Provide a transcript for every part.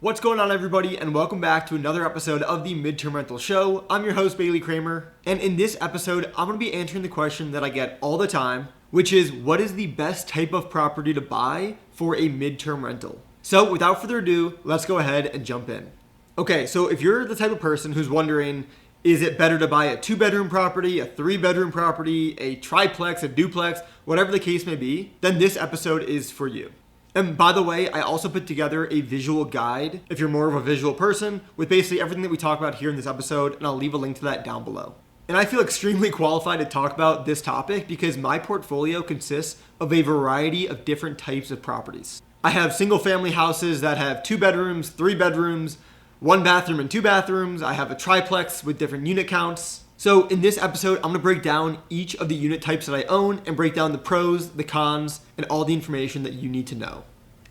What's going on, everybody, and welcome back to another episode of the Midterm Rental Show. I'm your host, Kramer, and in this episode, I'm going to be answering the question that I get all the time, which is, what is the best type of property to buy for a midterm rental? So without further ado, let's go ahead and jump in. Okay, so if you're the type of person who's wondering, is it better to buy a 2-bedroom property, a 3-bedroom property, a triplex, a duplex, whatever the case may be, then this episode is for you. And by the way, I also put together a visual guide, if you're more of a visual person, with basically everything that we talk about here in this episode, and I'll leave a link to that down below. And I feel extremely qualified to talk about this topic because my portfolio consists of a variety of different types of properties. I have single family houses that have 2 bedrooms, 3 bedrooms, 1 bathroom and 2 bathrooms. I have a triplex with different unit counts. So in this episode, I'm going to break down each of the unit types that I own and break down the pros, the cons, and all the information that you need to know.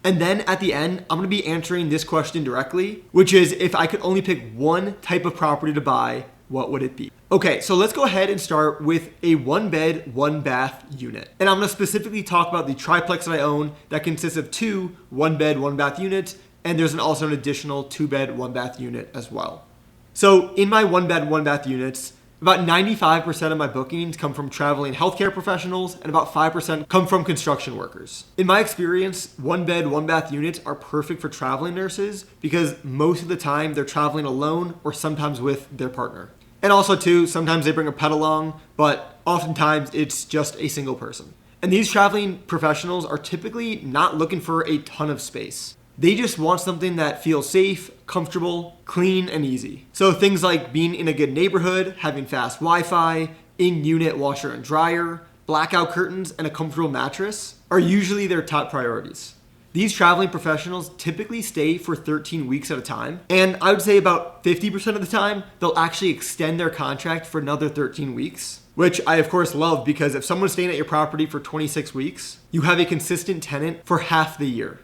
And then at the end, I'm going to be answering this question directly, which is, if I could only pick one type of property to buy, what would it be? Okay, so let's go ahead and start with a 1-bed, 1-bath unit. And I'm going to specifically talk about the triplex that I own that consists of 2 1-bed, 1-bath units, and there's also an additional 2-bed, 1-bath unit as well. So in my 1-bed, 1-bath units, about 95% of my bookings come from traveling healthcare professionals and about 5% come from construction workers. In my experience, 1-bed, 1-bath units are perfect for traveling nurses because most of the time they're traveling alone or sometimes with their partner. And also too, sometimes they bring a pet along, but oftentimes it's just a single person. And these traveling professionals are typically not looking for a ton of space. They just want something that feels safe, comfortable, clean, and easy. So things like being in a good neighborhood, having fast Wi-Fi, in-unit washer and dryer, blackout curtains, and a comfortable mattress are usually their top priorities. These traveling professionals typically stay for 13 weeks at a time, and I would say about 50% of the time, they'll actually extend their contract for another 13 weeks. Which I of course love, because if someone's staying at your property for 26 weeks, you have a consistent tenant for half the year.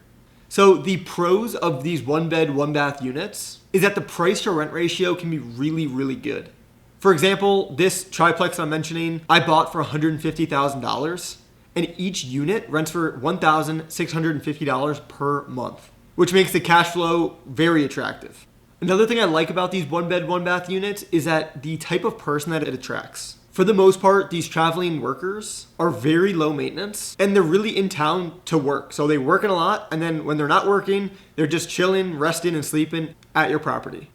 So the pros of these 1-bed, 1-bath units is that the price to rent ratio can be really, really good. For example, this triplex I'm mentioning, I bought for $150,000, and each unit rents for $1,650 per month, which makes the cash flow very attractive. Another thing I like about these 1-bed, 1-bath units is that the type of person that it attracts. For the most part, these traveling workers are very low maintenance and they're really in town to work. So they work a lot, and then when they're not working, they're just chilling, resting, and sleeping at your property.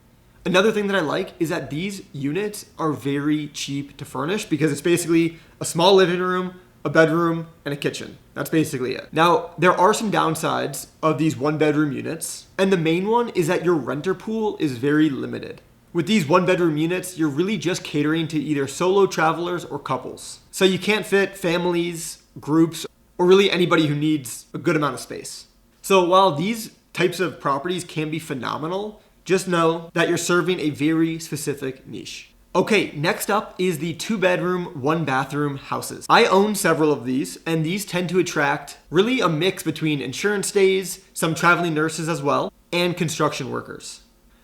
Another thing that I like is that these units are very cheap to furnish because it's basically a small living room, a bedroom, and a kitchen. That's basically it. Now, there are some downsides of these 1-bedroom units, and the main one is that your renter pool is very limited. With these 1-bedroom units, you're really just catering to either solo travelers or couples. So you can't fit families, groups, or really anybody who needs a good amount of space. So while these types of properties can be phenomenal, just know that you're serving a very specific niche. Okay, next up is the 2-bedroom, 1-bathroom houses. I own several of these, and these tend to attract really a mix between insurance stays, some traveling nurses as well, and construction workers.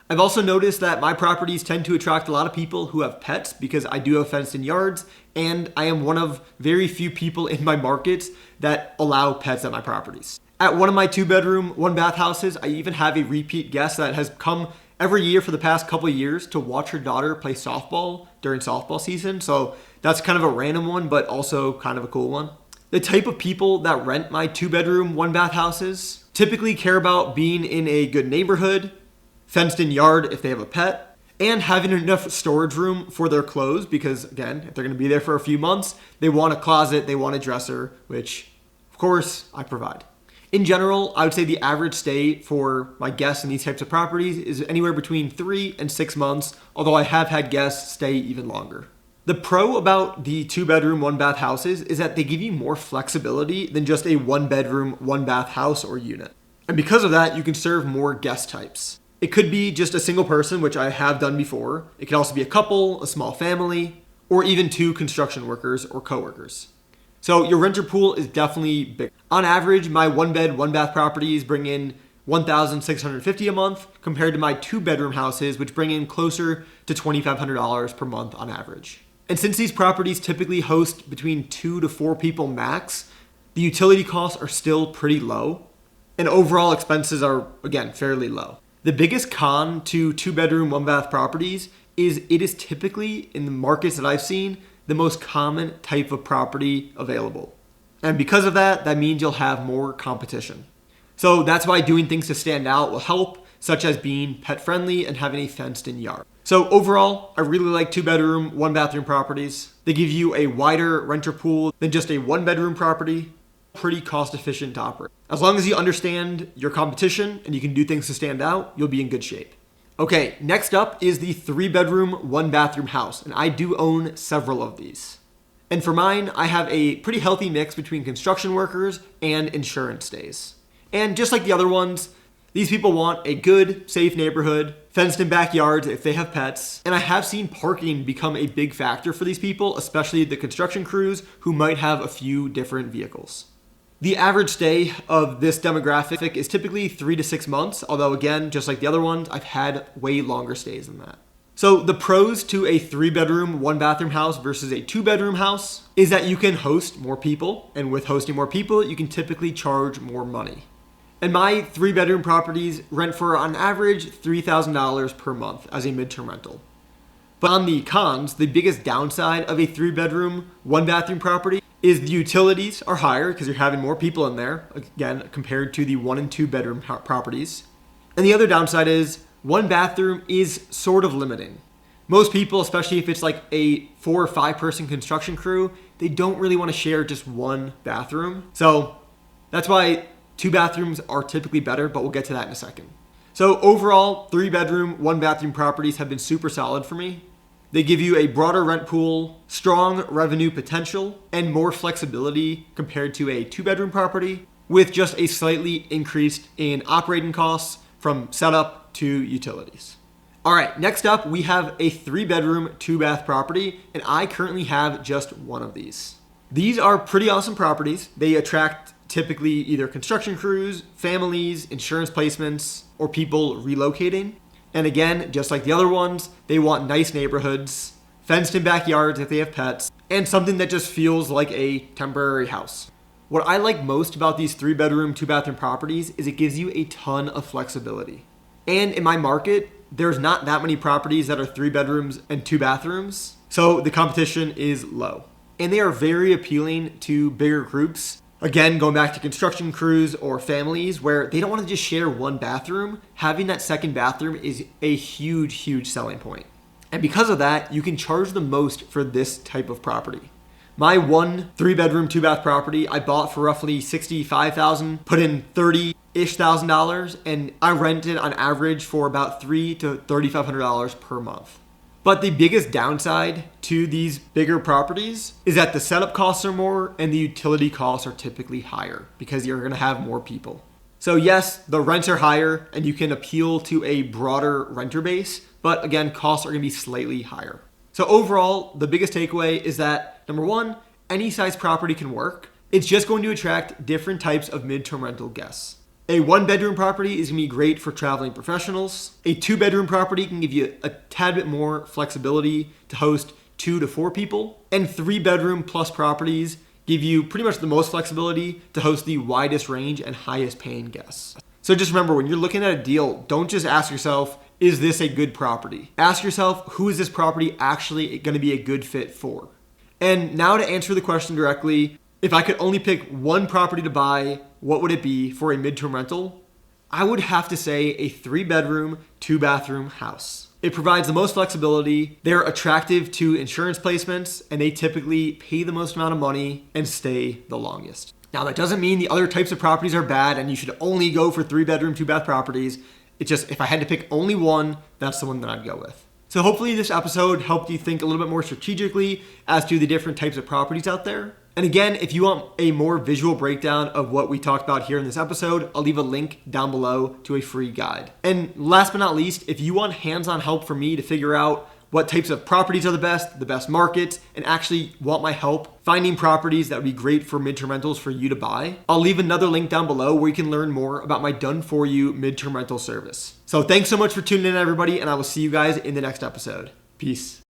I've also noticed that my properties tend to attract a lot of people who have pets because I do have fenced-in yards, and I am one of very few people in my markets that allow pets at my properties. At one of my 2-bedroom, 1-bath houses, I even have a repeat guest that has come every year for the past couple of years to watch her daughter play softball during softball season. So that's kind of a random one, but also kind of a cool one. The type of people that rent my 2-bedroom, 1-bath houses typically care about being in a good neighborhood, fenced-in yard if they have a pet, and having enough storage room for their clothes because, again, if they're going to be there for a few months, they want a closet, they want a dresser, which, of course, I provide. In general, I would say the average stay for my guests in these types of properties is anywhere between 3 and 6 months, although I have had guests stay even longer. The pro about the 2-bedroom, 1-bath houses is that they give you more flexibility than just a 1-bedroom, 1-bath house or unit. And because of that, you can serve more guest types. It could be just a single person, which I have done before. It could also be a couple, a small family, or even 2 construction workers or coworkers. So your renter pool is definitely big. On average, my 1-bed, 1-bath properties bring in $1,650 a month compared to my 2-bedroom houses, which bring in closer to $2,500 per month on average. And since these properties typically host between 2 to 4 people max, the utility costs are still pretty low, and overall expenses are, again, fairly low. The biggest con to 2-bedroom, 1-bath properties is it is typically, in the markets that I've seen, the most common type of property available. And because of that, that means you'll have more competition. So that's why doing things to stand out will help, such as being pet friendly and having a fenced in yard. So overall, I really like 2-bedroom, 1-bathroom properties. They give you a wider renter pool than just a 1-bedroom property. Pretty cost efficient to operate. As long as you understand your competition and you can do things to stand out, you'll be in good shape. Okay, next up is the 3-bedroom, 1-bathroom house, and I do own several of these. And for mine, I have a pretty healthy mix between construction workers and insurance stays. And just like the other ones, these people want a good, safe neighborhood, fenced in backyards if they have pets. And I have seen parking become a big factor for these people, especially the construction crews who might have a few different vehicles. The average stay of this demographic is typically 3 to 6 months, although again, just like the other ones, I've had way longer stays than that. So the pros to a 3-bedroom, 1-bathroom house versus a 2-bedroom house is that you can host more people, and with hosting more people, you can typically charge more money. And my 3-bedroom properties rent for on average $3,000 per month as a midterm rental. But on the cons, the biggest downside of a 3-bedroom, 1-bathroom property is the utilities are higher because you're having more people in there, again, compared to the 1 and 2-bedroom properties. And the other downside is 1 bathroom is sort of limiting. Most people, especially if it's like a 4 or 5 person construction crew, they don't really want to share just 1 bathroom. So that's why 2 bathrooms are typically better, but we'll get to that in a second. So overall, 3-bedroom, 1-bathroom properties have been super solid for me. They give you a broader rent pool, strong revenue potential, and more flexibility compared to a 2-bedroom property with just a slightly increased in operating costs from setup to utilities. All right, next up, we have a 3-bedroom, 2-bath property, and I currently have just one of these. These are pretty awesome properties. They attract typically either construction crews, families, insurance placements, or people relocating. And again, just like the other ones, they want nice neighborhoods, fenced in backyards if they have pets, and something that just feels like a temporary house. What I like most about these 3-bedroom, 2-bathroom properties is it gives you a ton of flexibility. And in my market, there's not that many properties that are 3 bedrooms and 2 bathrooms, so the competition is low. And they are very appealing to bigger groups. Again, going back to construction crews or families where they don't want to just share 1 bathroom, having that second bathroom is a huge, huge selling point. And because of that, you can charge the most for this type of property. My 1 3-bedroom, 2-bath property I bought for roughly $65,000, put in $30-ish thousand, and I rented on average for about $300 to $3,500 per month. But the biggest downside to these bigger properties is that the setup costs are more and the utility costs are typically higher because you're going to have more people. So yes, the rents are higher and you can appeal to a broader renter base, but again, costs are going to be slightly higher. So overall, the biggest takeaway is that, number 1, any size property can work. It's just going to attract different types of midterm rental guests. A 1-bedroom property is going to be great for traveling professionals. A 2-bedroom property can give you a tad bit more flexibility to host 2 to 4 people. And 3-bedroom plus properties give you pretty much the most flexibility to host the widest range and highest paying guests. So just remember, when you're looking at a deal, don't just ask yourself, is this a good property? Ask yourself, who is this property actually going to be a good fit for? And now to answer the question directly, if I could only pick 1 property to buy, what would it be for a midterm rental? I would have to say a 3-bedroom, 2-bathroom house. It provides the most flexibility, they're attractive to insurance placements, and they typically pay the most amount of money and stay the longest. Now that doesn't mean the other types of properties are bad and you should only go for 3-bedroom, 2-bath properties. It's just, if I had to pick only one, that's the one that I'd go with. So hopefully this episode helped you think a little bit more strategically as to the different types of properties out there. And again, if you want a more visual breakdown of what we talked about here in this episode, I'll leave a link down below to a free guide. And last but not least, if you want hands-on help from me to figure out what types of properties are the best markets, and actually want my help finding properties that would be great for midterm rentals for you to buy, I'll leave another link down below where you can learn more about my done-for-you midterm rental service. So thanks so much for tuning in, everybody, and I will see you guys in the next episode. Peace.